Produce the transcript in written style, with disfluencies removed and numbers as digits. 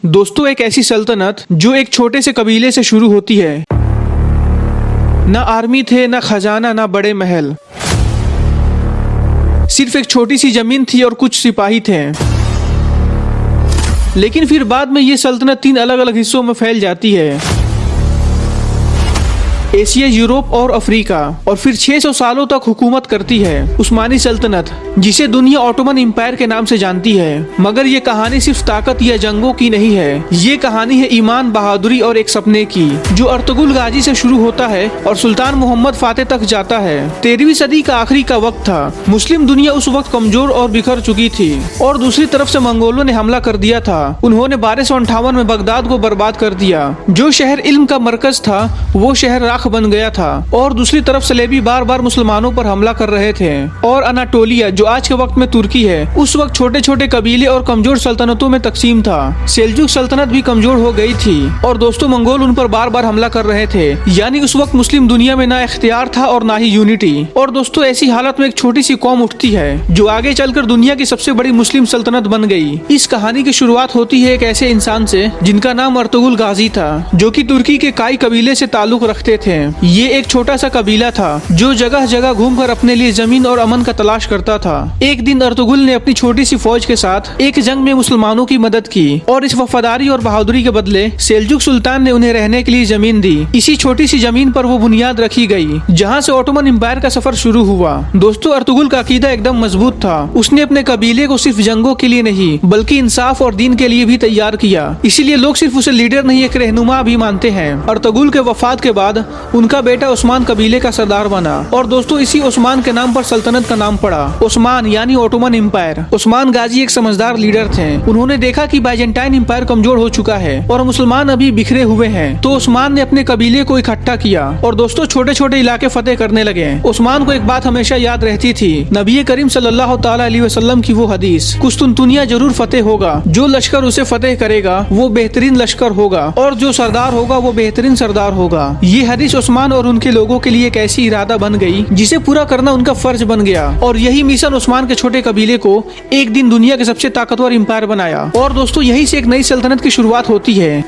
दोस्तों, एक ऐसी सल्तनत जो एक छोटे से कबीले से शुरू होती है। ना आर्मी थे, ना खजाना, ना बड़े महल, सिर्फ एक छोटी सी जमीन थी और कुछ सिपाही थे। लेकिन फिर बाद में ये सल्तनत 3 अलग अलग हिस्सों में फैल जाती है, एशिया, यूरोप और अफ्रीका, और फिर 600 सालों तक हुकूमत करती है उस्मानी सल्तनत, जिसे दुनिया ऑटोमन एम्पायर के नाम से जानती है। मगर ये कहानी सिर्फ ताकत या जंगों की नहीं है, ये कहानी है ईमान, बहादुरी और एक सपने की, जो अर्तुगरुल गाजी से शुरू होता है और सुल्तान मोहम्मद फातेह तक जाता है। 13वीं सदी का आखिरी का वक्त था। मुस्लिम दुनिया उस वक्त कमजोर और बिखर चुकी थी, और दूसरी तरफ से मंगोलों ने हमला कर दिया था। उन्होंने 1258 में बगदाद को बर्बाद कर दिया। जो शहर इल्म का मरकज था, वो शहर राख बन गया था। और दूसरी तरफ सलेबी बार बार मुसलमानों पर हमला कर रहे थे। और अनाटोलिया, जो आज के वक्त में तुर्की है, उस वक्त छोटे छोटे कबीले और कमजोर सल्तनतों में तकसीम था। सेल्जुक सल्तनत भी कमजोर हो गई थी, और दोस्तों मंगोल उन पर बार बार हमला कर रहे थे। यानी उस वक्त मुस्लिम दुनिया में ना इख्तियार था और ना ही यूनिटी। और दोस्तों, ऐसी हालत में एक छोटी सी कौम उठती है, जो आगे चलकर दुनिया की सबसे बड़ी मुस्लिम सल्तनत बन गई। इस कहानी की शुरुआत होती है एक ऐसे इंसान से जिनका नाम अर्तुगरुल गाजी था, जो कि तुर्की के काई कबीले से ताल्लुक रखते थे। ये एक छोटा सा कबीला था जो जगह जगह घूमकर अपने लिए जमीन और अमन का तलाश करता था। एक दिन अर्तुगरुल ने अपनी छोटी सी फौज के साथ एक जंग में मुसलमानों की मदद की, और इस वफादारी और बहादुरी के बदले सेल्जुक सुल्तान ने उन्हें रहने के लिए जमीन दी। इसी छोटी सी जमीन पर वो बुनियाद रखी गई जहाँ से ऑटोमन एम्पायर का सफर शुरू हुआ। दोस्तों, अर्तुगरुल का अकीदा एकदम मजबूत था। उसने अपने कबीले को सिर्फ जंगों के लिए नहीं, बल्कि इंसाफ और दीन के लिए भी तैयार किया। इसीलिए लोग सिर्फ उसे लीडर नहीं, एक रहनुमा भी मानते हैं। अर्तुगरुल के वफात के बाद उनका बेटा उस्मान कबीले का सरदार बना, और दोस्तों इसी उस्मान के नाम पर सल्तनत का नाम पड़ा, उस्मान यानी ऑटोमन एम्पायर। उस्मान गाजी एक समझदार लीडर थे। उन्होंने देखा कि बाइजेंटाइन एम्पायर कमजोर हो चुका है और मुसलमान अभी बिखरे हुए हैं, तो उस्मान ने अपने कबीले को इकट्ठा किया और दोस्तों छोटे छोटे इलाके फतेह करने लगे। उस्मान को एक बात हमेशा याद रहती थी, नबी करीम सल्लल्लाहु तआला अलैहि वसल्लम की वो हदीस, कुस्तुनतुनिया जरूर फतेह होगा, जो लश्कर उसे फतेह करेगा वो बेहतरीन लश्कर होगा, और जो सरदार होगा वो बेहतरीन सरदार होगा। ये हदीस उस्मान और उनके लोगों के लिए एक ऐसी इरादा बन गई जिसे पूरा करना उनका फर्ज बन गया। और यही मिशन उस्मान के छोटे कबीले को एक दिन दुनिया के सबसे ताकतवर एम्पायर बनाया। और दोस्तों, यही से एक नई सल्तनत की शुरुआत होती है।